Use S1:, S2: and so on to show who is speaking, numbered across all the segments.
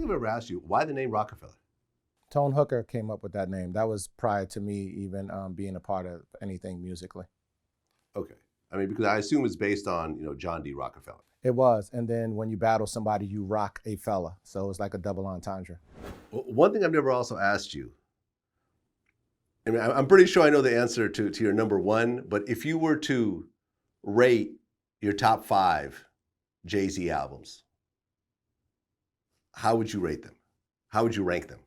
S1: think I've ever asked you, why the name Rockefeller?
S2: Tone Hooker came up with that name. That was prior to me even being a part of anything musically.
S1: Okay. I mean, because I assume it's based on, John D. Rockefeller.
S2: It was. And then when you battle somebody, you rock a fella. So it's like a double entendre.
S1: Well, one thing I've never also asked you, I mean, I'm pretty sure I know the answer to your number one, but if you were to rate your top 5 Jay-Z albums, how would you rate them? How would you rank them?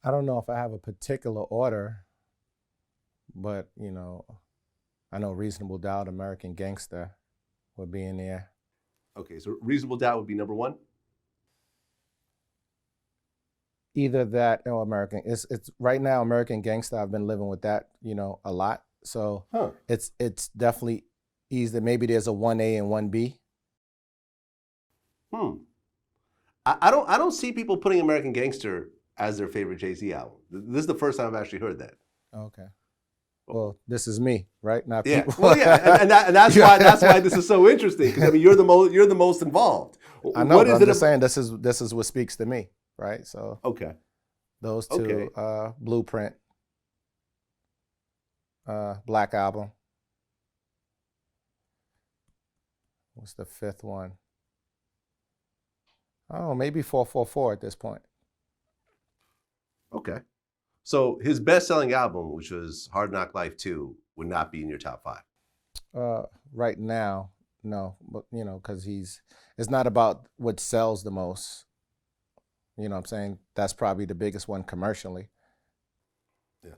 S2: I don't know if I have a particular order, but, I know Reasonable Doubt, American Gangster would be in there.
S1: Okay, so Reasonable Doubt would be number 1?
S2: Either that or American. It's right now American Gangster. I've been living with that, a lot. So it's definitely easy. Maybe there's a 1A and 1B.
S1: I don't see people putting American Gangster as their favorite Jay-Z album. This is the first time I've actually heard that.
S2: Okay. Well, this is me, right? Not
S1: yeah.
S2: people.
S1: Well, yeah, and that's why this is so interesting, because I mean you're the most involved.
S2: I know. But I'm just saying this is what speaks to me, right? So
S1: okay,
S2: those two, Blueprint, Black Album. What's the 5th one? Oh, maybe 444 at this point.
S1: Okay. So his best-selling album, which was Hard Knock Life 2, would not be in your top 5?
S2: Right now, no. But, because it's not about what sells the most. You know what I'm saying? That's probably the biggest one commercially.
S1: Yeah.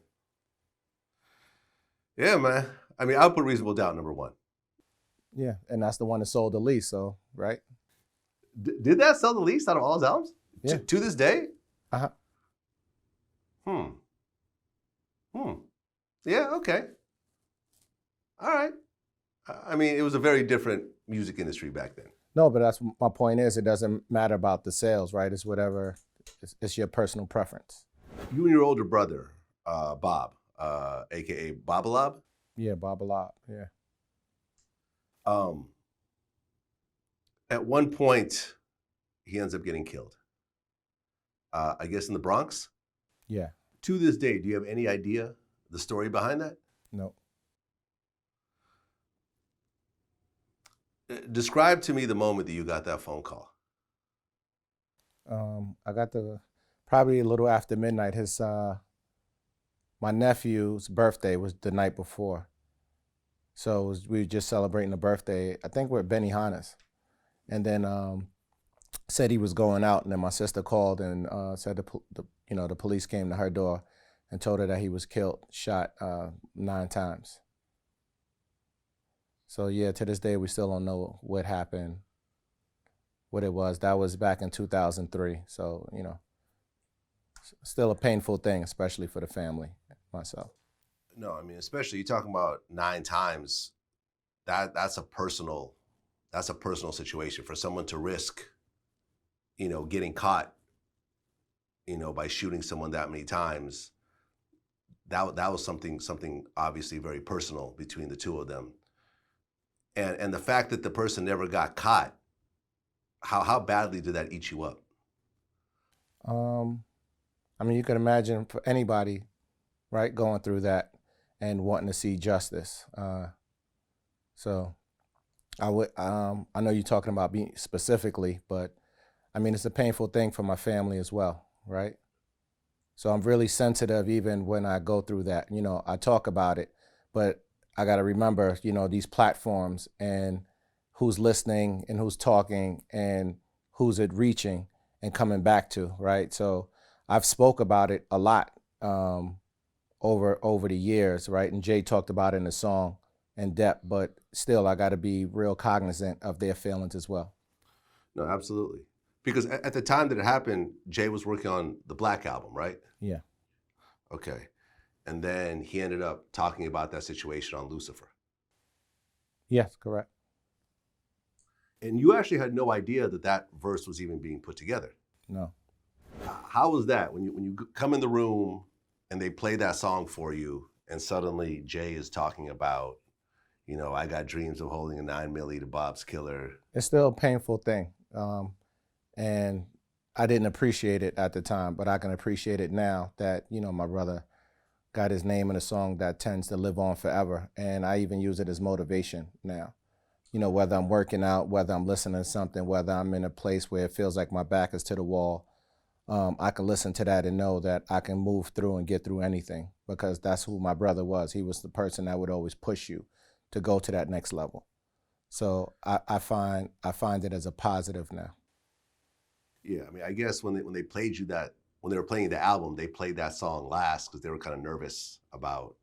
S1: Yeah, man. I mean, I'll put Reasonable Doubt number 1.
S2: Yeah, and that's the one that sold the least, so, right?
S1: Did that sell the least out of all his albums?
S2: Yeah.
S1: To this day?
S2: Uh-huh.
S1: Yeah, okay. All right. I mean, it was a very different music industry back then.
S2: No, but that's my point is it doesn't matter about the sales, right? It's whatever, it's your personal preference.
S1: You and your older brother, Bob, a.k.a. Bobalob?
S2: Yeah, Bobalob, yeah.
S1: At one point, he ends up getting killed. I guess in the Bronx?
S2: Yeah.
S1: To this day, do you have any idea the story behind that?
S2: No.
S1: Describe to me the moment that you got that phone call.
S2: I got probably a little after midnight. My nephew's birthday was the night before. So we were just celebrating the birthday. I think we're at Benihana's. And then said he was going out, and then my sister called and said the police came to her door and told her that he was killed, shot 9 times. So yeah, to this day we still don't know what happened, what it was. That was back in 2003. So still a painful thing, especially for the family, myself.
S1: No, I mean, especially you're talking about 9 times. That's a personal situation for someone to risk, getting caught, by shooting someone that many times. That was something obviously very personal between the two of them. And the fact that the person never got caught, how badly did that eat you up?
S2: I mean, you can imagine for anybody, right, going through that and wanting to see justice. So I know you're talking about me specifically, but I mean, it's a painful thing for my family as well, right? So I'm really sensitive even when I go through that. I talk about it, but I got to remember, these platforms and who's listening and who's talking and who's it reaching and coming back to, right? So I've spoke about it a lot over the years, right? And Jay talked about it in the song in depth, but still I got to be real cognizant of their feelings as well.
S1: No, absolutely. Because at the time that it happened, Jay was working on the Black album, right?
S2: Yeah.
S1: Okay. And then he ended up talking about that situation on Lucifer.
S2: Yes, correct.
S1: And you actually had no idea that verse was even being put together.
S2: No.
S1: How was that when you come in the room and they play that song for you, and suddenly Jay is talking about, I got dreams of holding a 9mm to Bob's killer.
S2: It's still a painful thing. And I didn't appreciate it at the time, but I can appreciate it now that, my brother got his name in a song that tends to live on forever. And I even use it as motivation now. Whether I'm working out, whether I'm listening to something, whether I'm in a place where it feels like my back is to the wall, I can listen to that and know that I can move through and get through anything, because that's who my brother was. He was the person that would always push you to go to that next level. So I find it as a positive now.
S1: Yeah, I mean, I guess when they played you that, when they were playing the album, they played that song last because they were kind of nervous about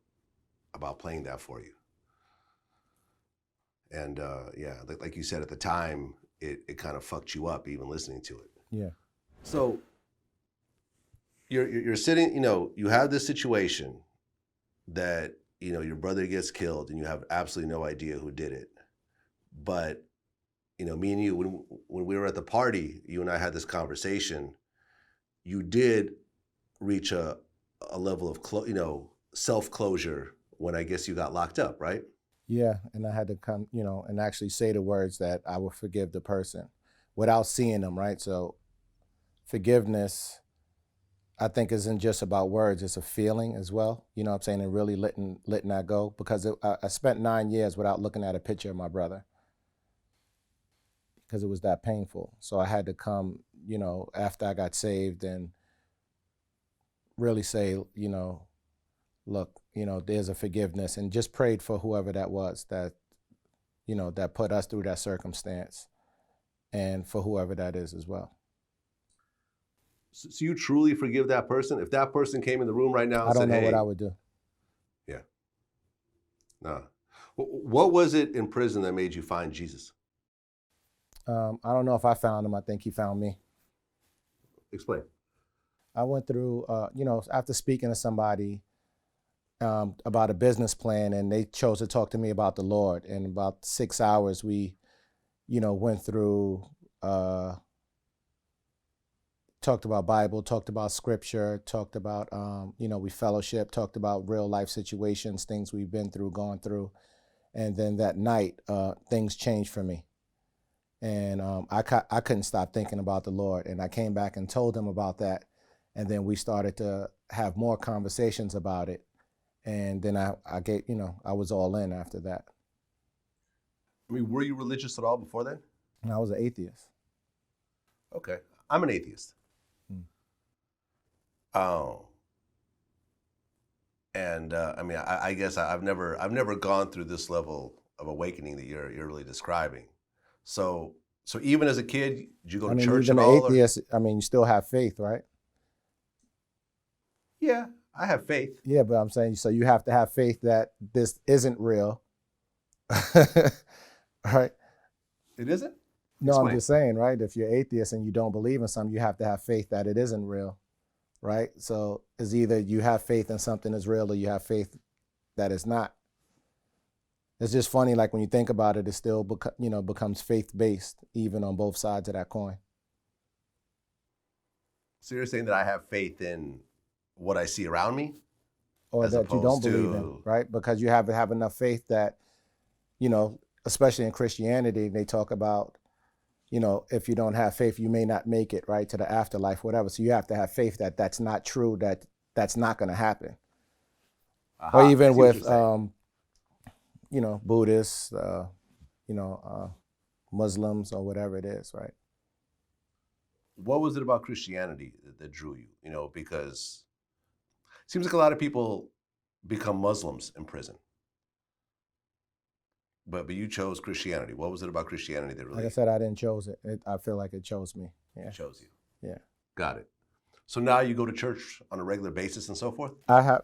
S1: playing that for you. And yeah, like you said, at the time, it kind of fucked you up even listening to it.
S2: Yeah.
S1: So you're sitting, you have this situation that, your brother gets killed and you have absolutely no idea who did it. But, me and you, when we were at the party, you and I had this conversation, you did reach a level of, self-closure when I guess you got locked up, right?
S2: Yeah, and I had to come, and actually say the words that I would forgive the person without seeing them, right? So forgiveness, I think, isn't just about words, it's a feeling as well, you know what I'm saying, and really letting that go, because I spent 9 years without looking at a picture of my brother because it was that painful. So I had to come, after I got saved and really say, look, there's a forgiveness, and just prayed for whoever that was that, that put us through that circumstance, and for whoever that is as well.
S1: So you truly forgive that person? If that person came in the room right now and
S2: I don't
S1: said,
S2: know
S1: hey,
S2: what I would do.
S1: Yeah. No. What was it in prison that made you find Jesus?
S2: I don't know if I found him. I think he found me.
S1: Explain.
S2: I went through, after speaking to somebody about a business plan, and they chose to talk to me about the Lord. In about 6 hours, we, went through, talked about Bible, talked about scripture, talked about, we fellowship, talked about real life situations, things we've been through, gone through. And then that night, things changed for me. And I couldn't stop thinking about the Lord. And I came back and told him about that. And then we started to have more conversations about it. And then I get, I was all in after that.
S1: I mean, were you religious at all before then?
S2: And I was an atheist.
S1: Okay. I'm an atheist. And I mean, I guess I've never gone through this level of awakening that you're really describing. So even as a kid, did you go to church at all?
S2: Even an atheist, you still have faith, right?
S1: Yeah, I have faith.
S2: Yeah, but I'm saying, so you have to have faith that this isn't real. Right?
S1: It isn't?
S2: No,
S1: Explain.
S2: I'm just saying, right? If you're atheist and you don't believe in something, you have to have faith that it isn't real, right? So it's either you have faith in something is real, or you have faith that it's not. It's just funny, like when you think about it, it still becomes faith-based, even on both sides of that coin.
S1: So you're saying that I have faith in what I see around me?
S2: Or that you don't believe in, right? Because you have to have enough faith that, especially in Christianity, they talk about, if you don't have faith, you may not make it, right, to the afterlife, whatever. So you have to have faith that that's not true, that's not going to happen. Or even with, Buddhists, Muslims, or whatever it is, right?
S1: What was it about Christianity that drew you? Because it seems like a lot of people become Muslims in prison. But you chose Christianity. What was it about Christianity that really...
S2: Like I said, I didn't choose it. I feel like it chose me. Yeah.
S1: It chose you.
S2: Yeah.
S1: Got it. So now you go to church on a regular basis and so forth?
S2: I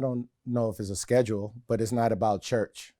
S2: don't know if it's a schedule, but it's not about church.